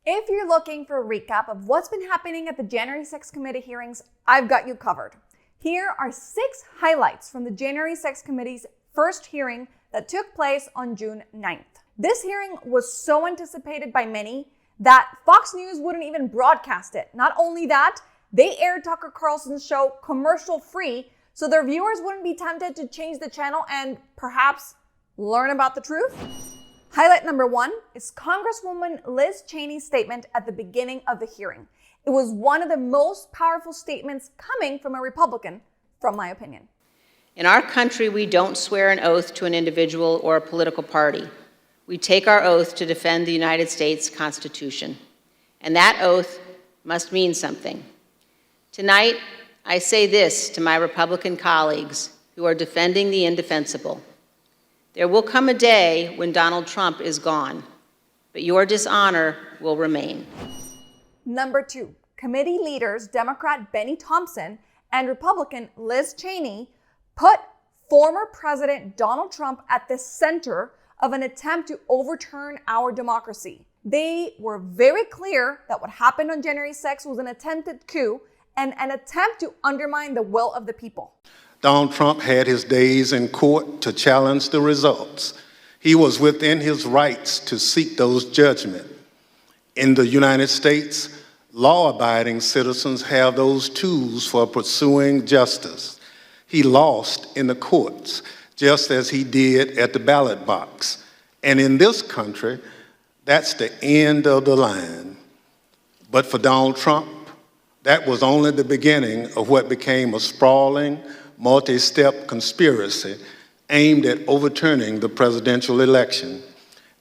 If you're looking for a recap of what's been happening at the January 6th committee hearings, I've got you covered. Here are 6 highlights from the January 6th committee's first hearing that took place on June 9th. This hearing was so anticipated by many that Fox News wouldn't even broadcast it. Not only that, they aired Tucker Carlson's show commercial-free so their viewers wouldn't be tempted to change the channel and perhaps learn about the truth. Highlight number 1 is Congresswoman Liz Cheney's statement at the beginning of the hearing. It was one of the most powerful statements coming from a Republican, from my opinion. In our country, we don't swear an oath to an individual or a political party. We take our oath to defend the United States Constitution. And that oath must mean something. Tonight, I say this to my Republican colleagues who are defending the indefensible. There will come a day when Donald Trump is gone, but your dishonor will remain. Number 2, committee leaders, Democrat Bennie Thompson and Republican Liz Cheney, put former President Donald Trump at the center of an attempt to overturn our democracy. They were very clear that what happened on January 6th was an attempted coup and an attempt to undermine the will of the people. Donald Trump had his days in court to challenge the results. He was within his rights to seek those judgments. In the United States, law-abiding citizens have those tools for pursuing justice. He lost in the courts, just as he did at the ballot box. And in this country, that's the end of the line. But for Donald Trump, that was only the beginning of what became a sprawling, multi-step conspiracy aimed at overturning the presidential election,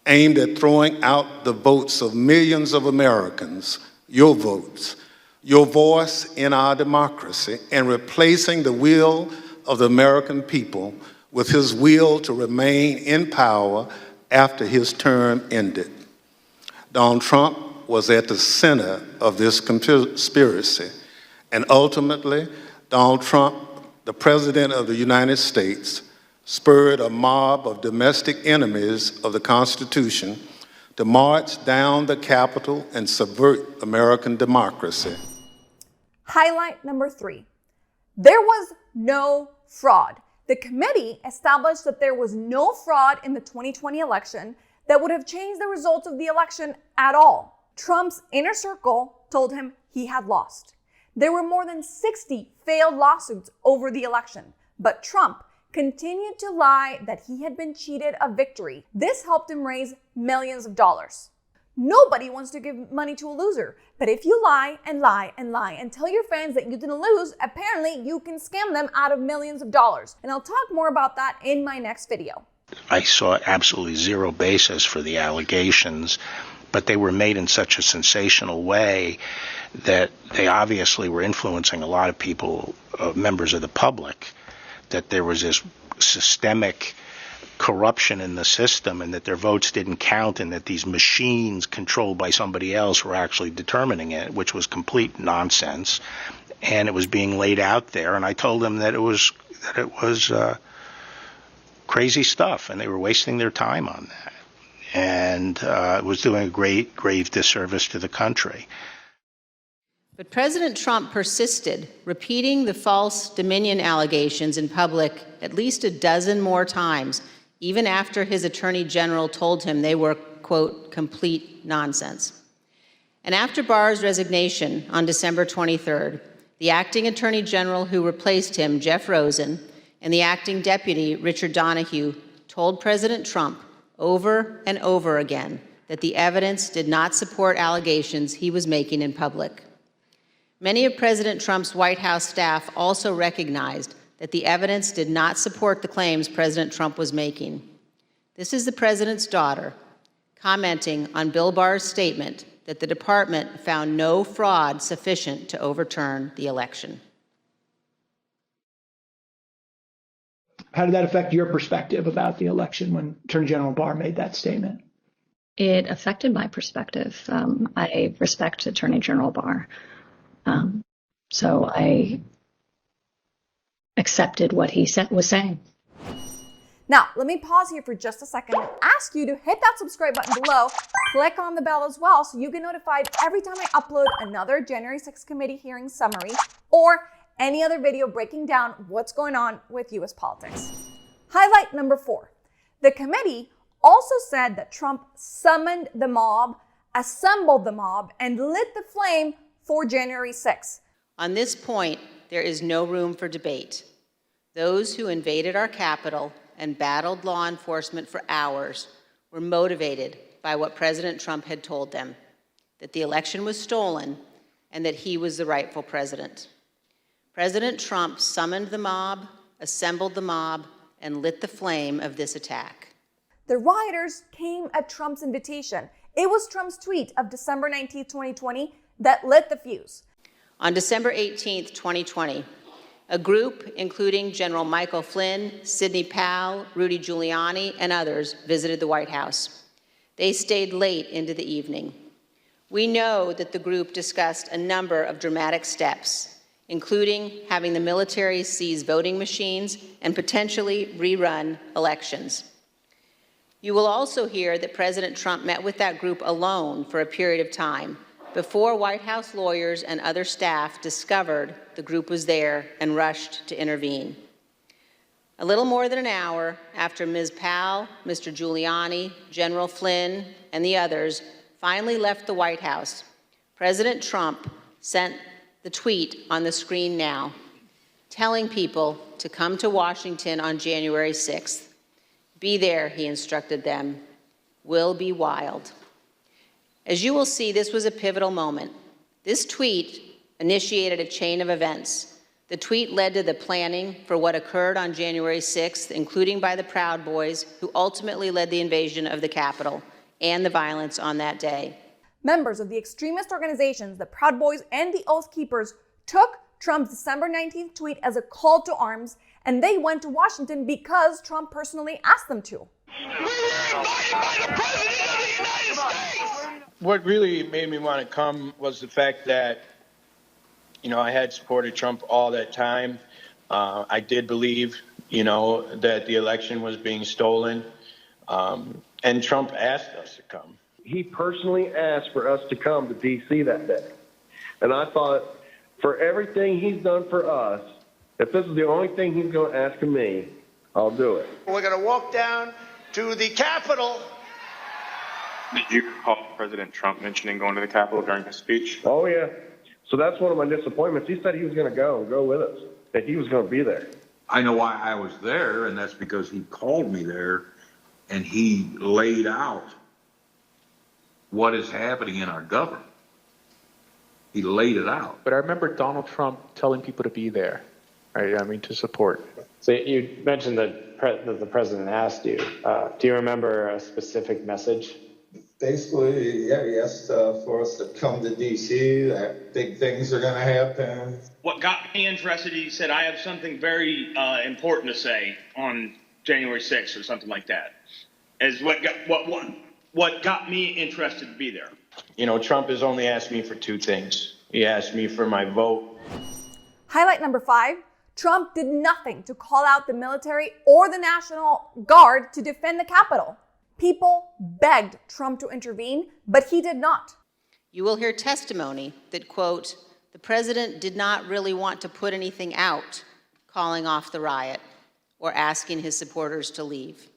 aimed at throwing out the votes of millions of Americans, your votes, your voice in our democracy, and replacing the will of the American people with his will to remain in power after his term ended. Donald Trump was at the center of this conspiracy, and ultimately, Donald Trump, the President of the United States, spurred a mob of domestic enemies of the Constitution to march down the Capitol and subvert American democracy. Highlight number 3. There was no fraud. The committee established that there was no fraud in the 2020 election that would have changed the results of the election at all. Trump's inner circle told him he had lost. There were more than 60 failed lawsuits over the election, but Trump continued to lie that he had been cheated of victory. This helped him raise millions of dollars. Nobody wants to give money to a loser, but if you lie and lie and lie and tell your fans that you didn't lose, apparently you can scam them out of millions of dollars. And I'll talk more about that in my next video. I saw absolutely zero basis for the allegations, but they were made in such a sensational way that they obviously were influencing a lot of people, members of the public, that there was this systemic corruption in the system and that their votes didn't count and that these machines controlled by somebody else were actually determining it, which was complete nonsense. And it was being laid out there. And I told them that it was crazy stuff and they were wasting their time on that. And it was doing a grave disservice to the country. But President Trump persisted, repeating the false Dominion allegations in public at least a dozen more times, even after his Attorney General told him they were, quote, complete nonsense. And after Barr's resignation on December 23rd, the acting Attorney General who replaced him, Jeff Rosen, and the acting deputy, Richard Donahue, told President Trump over and over again that the evidence did not support allegations he was making in public. Many of President Trump's White House staff also recognized that the evidence did not support the claims President Trump was making. This is the president's daughter commenting on Bill Barr's statement that the department found no fraud sufficient to overturn the election. How did that affect your perspective about the election when Attorney General Barr made that statement? It affected my perspective. I respect Attorney General Barr. So I accepted what he was saying. Now, let me pause here for just a second and ask you to hit that subscribe button below, click on the bell as well so you get notified every time I upload another January 6th committee hearing summary or any other video breaking down what's going on with US politics. Highlight number 4. The committee also said that Trump summoned the mob, assembled the mob, and lit the flame for January 6th. On this point, there is no room for debate. Those who invaded our Capitol and battled law enforcement for hours were motivated by what President Trump had told them, that the election was stolen and that he was the rightful president. President Trump summoned the mob, assembled the mob, and lit the flame of this attack. The rioters came at Trump's invitation. It was Trump's tweet of December 19, 2020 that lit the fuse. On December 18, 2020, a group, including General Michael Flynn, Sidney Powell, Rudy Giuliani, and others, visited the White House. They stayed late into the evening. We know that the group discussed a number of dramatic steps, including having the military seize voting machines and potentially rerun elections. You will also hear that President Trump met with that group alone for a period of time before White House lawyers and other staff discovered the group was there and rushed to intervene. A little more than an hour after Ms. Powell, Mr. Giuliani, General Flynn, and the others finally left the White House, President Trump sent the tweet on the screen now, telling people to come to Washington on January 6th. Be there, he instructed them. We'll be wild. As you will see, this was a pivotal moment. This tweet initiated a chain of events. The tweet led to the planning for what occurred on January 6th, including by the Proud Boys, who ultimately led the invasion of the Capitol and the violence on that day. Members of the extremist organizations, the Proud Boys and the Oath Keepers, took Trump's December 19th tweet as a call to arms, and they went to Washington because Trump personally asked them to. We were invited by the President of the United States! What really made me want to come was the fact that, I had supported Trump all that time. I did believe, that the election was being stolen, and Trump asked us to come. He personally asked for us to come to D.C. that day. And I thought, for everything he's done for us, if this is the only thing he's going to ask of me, I'll do it. We're going to walk down to the Capitol. Did you recall President Trump mentioning going to the Capitol during his speech? Oh, yeah. So that's one of my disappointments. He said he was going to go with us, that he was going to be there. I know why I was there, and that's because he called me there, and he laid out what is happening in our government. He laid it out. But I remember Donald Trump telling people to be there, right? To support. So you mentioned that the president asked you. Do you remember a specific message? Basically, yeah, he asked for us to come to D.C., that big things are going to happen. What got me interested, he said, I have something very important to say on January 6th or something like that, is what got me interested to be there. Trump has only asked me for two things. He asked me for my vote. Highlight number 5, Trump did nothing to call out the military or the National Guard to defend the Capitol. People begged Trump to intervene, but he did not. You will hear testimony that, quote, the president did not really want to put anything out, calling off the riot or asking his supporters to leave.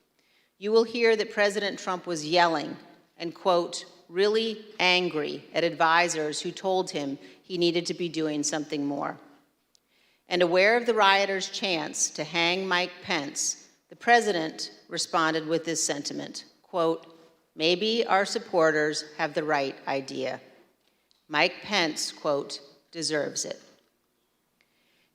You will hear that President Trump was yelling and, quote, really angry at advisors who told him he needed to be doing something more. And aware of the rioters' chance to hang Mike Pence, the president responded with this sentiment, quote, maybe our supporters have the right idea. Mike Pence, quote, deserves it.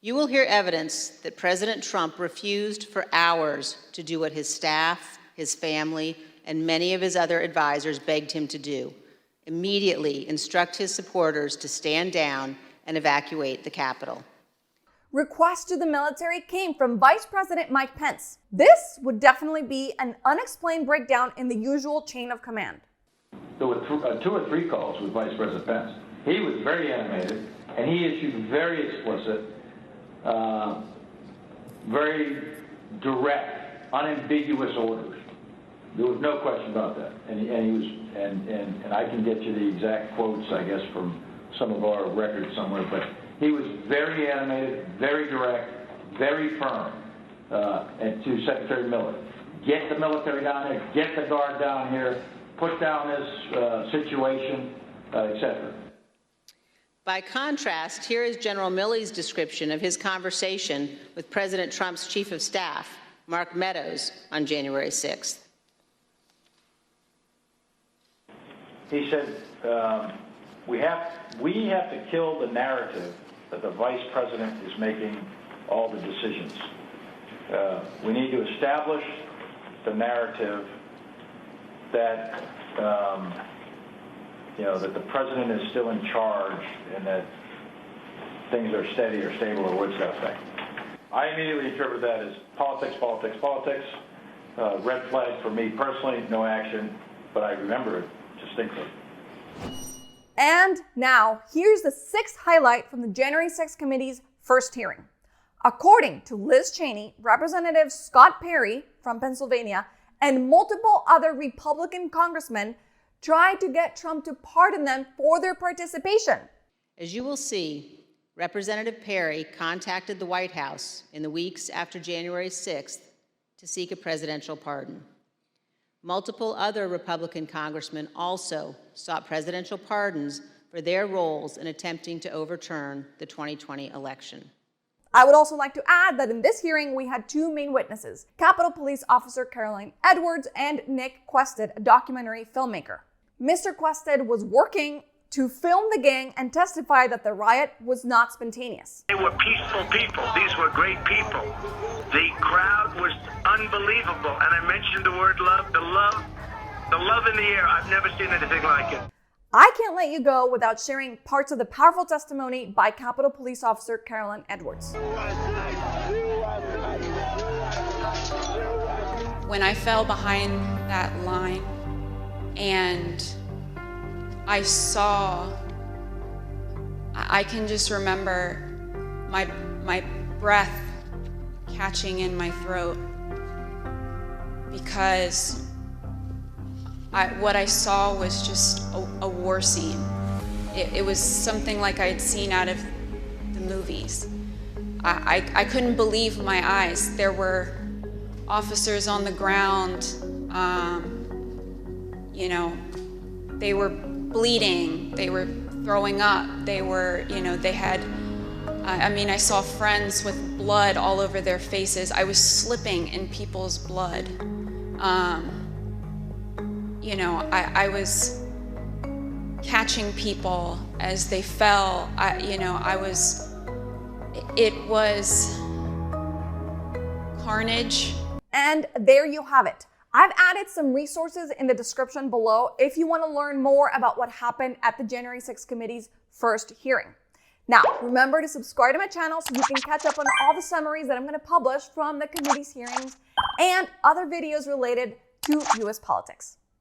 You will hear evidence that President Trump refused for hours to do what his staff, his family, and many of his other advisors begged him to do, immediately instruct his supporters to stand down and evacuate the Capitol. Requests to the military came from Vice President Mike Pence. This would definitely be an unexplained breakdown in the usual chain of command. There were 2 or 3 calls with Vice President Pence. He was very animated, and he issued very explicit, very direct unambiguous orders. There was no question about that. And I can get you the exact quotes, I guess, from some of our records somewhere, but he was very animated, very direct, very firm, and to Secretary Miller. Get the military down here, get the Guard down here, put down this situation, etc. By contrast, here is General Milley's description of his conversation with President Trump's Chief of Staff, Mark Meadows, on January 6th. He said, we have to kill the narrative that the Vice President is making all the decisions. We need to establish the narrative that that the President is still in charge and that things are steady or stable or what's that thing. I immediately interpret that as politics, politics, politics. Red flag for me personally, no action, but I remember it distinctly. And now, here's the sixth highlight from the January 6th committee's first hearing. According to Liz Cheney, Representative Scott Perry from Pennsylvania, and multiple other Republican congressmen tried to get Trump to pardon them for their participation. As you will see, Representative Perry contacted the White House in the weeks after January 6th to seek a presidential pardon. Multiple other Republican congressmen also sought presidential pardons for their roles in attempting to overturn the 2020 election. I would also like to add that in this hearing, we had two main witnesses, Capitol Police Officer Carolyn Edwards and Nick Quested, a documentary filmmaker. Mr. Quested was working to film the gang and testify that the riot was not spontaneous. They were peaceful people. These were great people. The crowd was unbelievable. And I mentioned the word love, the love in the air. I've never seen anything like it. I can't let you go without sharing parts of the powerful testimony by Capitol Police Officer Carolyn Edwards. When I fell behind that line and I can just remember my breath catching in my throat because what I saw was just a war scene. It was something like I had seen out of the movies. I couldn't believe my eyes. There were officers on the ground, they were bleeding, they were throwing up, I saw friends with blood all over their faces. I was slipping in people's blood. I was catching people as they fell. It was carnage. And there you have it. I've added some resources in the description below if you want to learn more about what happened at the January 6th committee's first hearing. Now, remember to subscribe to my channel so you can catch up on all the summaries that I'm going to publish from the committee's hearings and other videos related to U.S. politics.